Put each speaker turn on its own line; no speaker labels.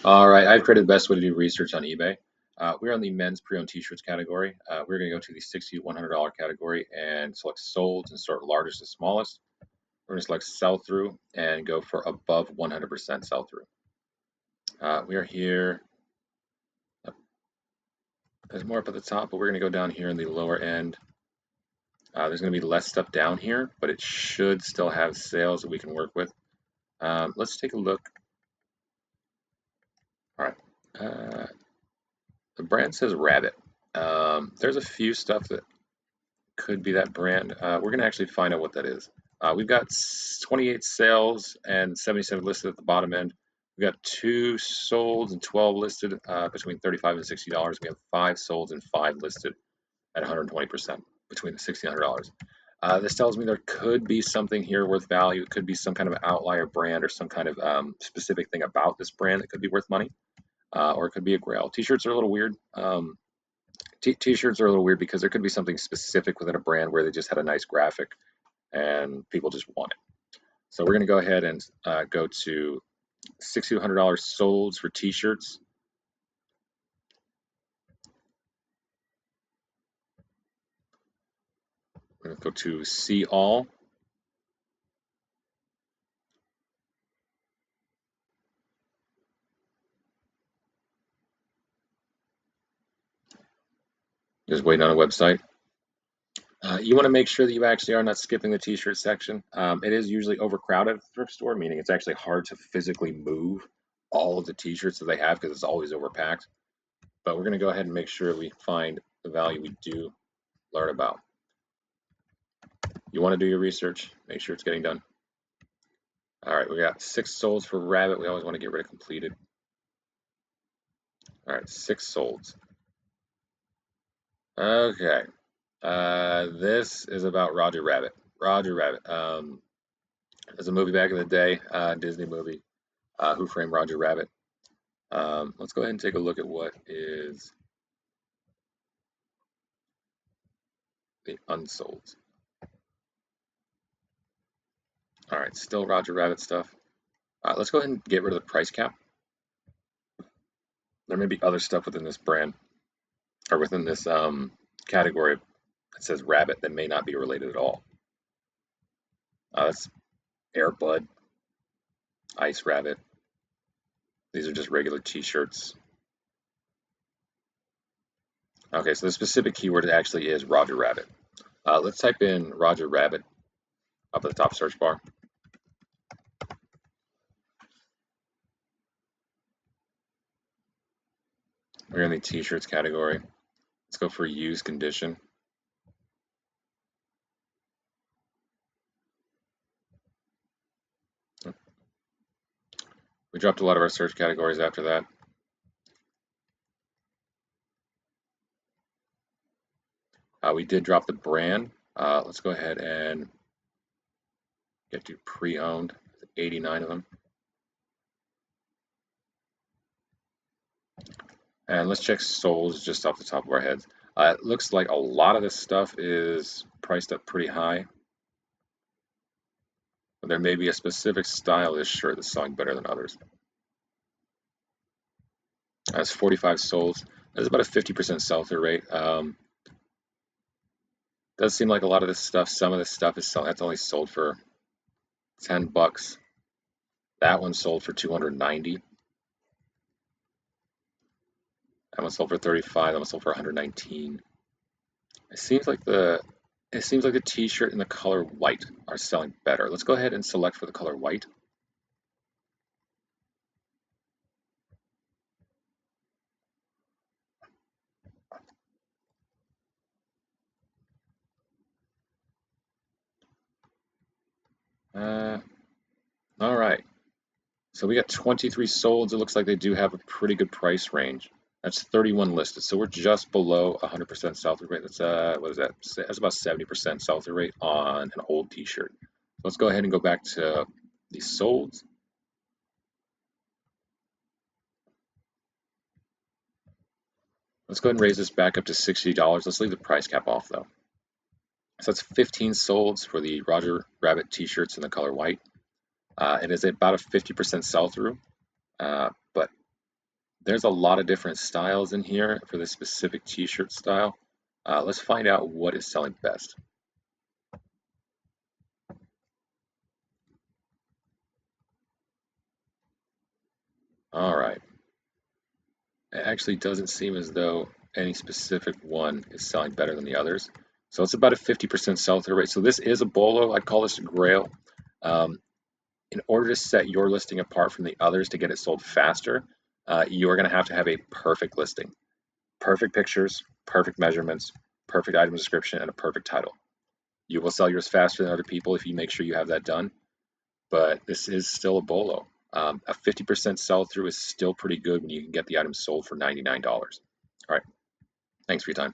All right, I've created the best way to do research on eBay. We're on the men's pre-owned t-shirts category. We're going to go to the $60 to $100 category and select sold and sort largest to smallest. We're going to select sell through and go for above 100% sell through. We are here. There's more up at the top, but we're going to go down here in the lower end. There's going to be less stuff down here, but it should still have sales that we can work with. Let's take a look. All right. The brand says Rabbit. There's a few stuff that could be that brand. We're going to actually find out what that is. We've got 28 sales and 77 listed at the bottom end. We've got 2 sold and 12 listed between $35 and $60. We have 5 sold and 5 listed at 120% between the $60 and $100. This tells me there could be something here worth value. It could be some kind of outlier brand or some kind of specific thing about this brand that could be worth money, or it could be a grail. T-shirts are a little weird. T-shirts are a little weird because there could be something specific within a brand where they just had a nice graphic and people just want it. So we're going to go ahead and go to $60 to $100 solds for T-shirts. We're going to go to see all. Just waiting on a website. You want to make sure that you actually are not skipping the T-shirt section. It is usually overcrowded at the thrift store, meaning it's actually hard to physically move all of the T-shirts that they have because it's always overpacked. But we're going to go ahead and make sure we find the value we do learn about. You want to do your research, make sure it's getting done. All right, we got 6 solds for Rabbit. We always want to get rid of completed. All right, 6 solds. Okay, this is about Roger Rabbit. Roger Rabbit. There's a movie back in the day, Disney movie, Who Framed Roger Rabbit. Let's go ahead and take a look at what is the unsold. All right, still Roger Rabbit stuff. Let's go ahead and get rid of the price cap. There may be other stuff within this brand or within this category that says Rabbit that may not be related at all. That's Air Bud, Ice Rabbit. These are just regular t-shirts. Okay, so the specific keyword actually is Roger Rabbit. Let's type in Roger Rabbit up at the top search bar. We're in the t-shirts category. Let's go for used condition. We dropped a lot of our search categories after that. We did drop the brand. Let's go ahead and get to pre-owned, 89 of them. And let's check souls just off the top of our heads. It looks like a lot of this stuff is priced up pretty high. But there may be a specific style of this shirt that's selling better than others. That's 45 solds. That's about a 50% sell-through rate. Does seem like a lot of this stuff, some of this stuff is selling, that's only sold for 10 bucks. That one sold for 290. That one sold for 35. That one sold for 119. It seems like the t-shirt and the color white are selling better. Let's go ahead and select for the color white. All right. So we got 23 solds. It looks like they do have a pretty good price range. That's 31 listed. So we're just below 100% sell-through rate. That's what is that? That's about 70% sell-through rate on an old t-shirt. Let's go ahead and go back to the solds. Let's go ahead and raise this back up to $60. Let's leave the price cap off though. So that's 15 solds for the Roger Rabbit t-shirts in the color white. It is about a 50% sell-through, but There's a lot of different styles in here for this specific t-shirt style. Let's find out what is selling best. All right. It actually doesn't seem as though any specific one is selling better than the others. So it's about a 50% sell-through rate. So this is a bolo. I'd call this a grail. Um, in order to set your listing apart from the others to get it sold faster, you are going to have a perfect listing. Perfect pictures, perfect measurements, perfect item description, and a perfect title. You will sell yours faster than other people if you make sure you have that done, but this is still a bolo. A 50% sell through is still pretty good when you can get the item sold for $99. All right, thanks for your time.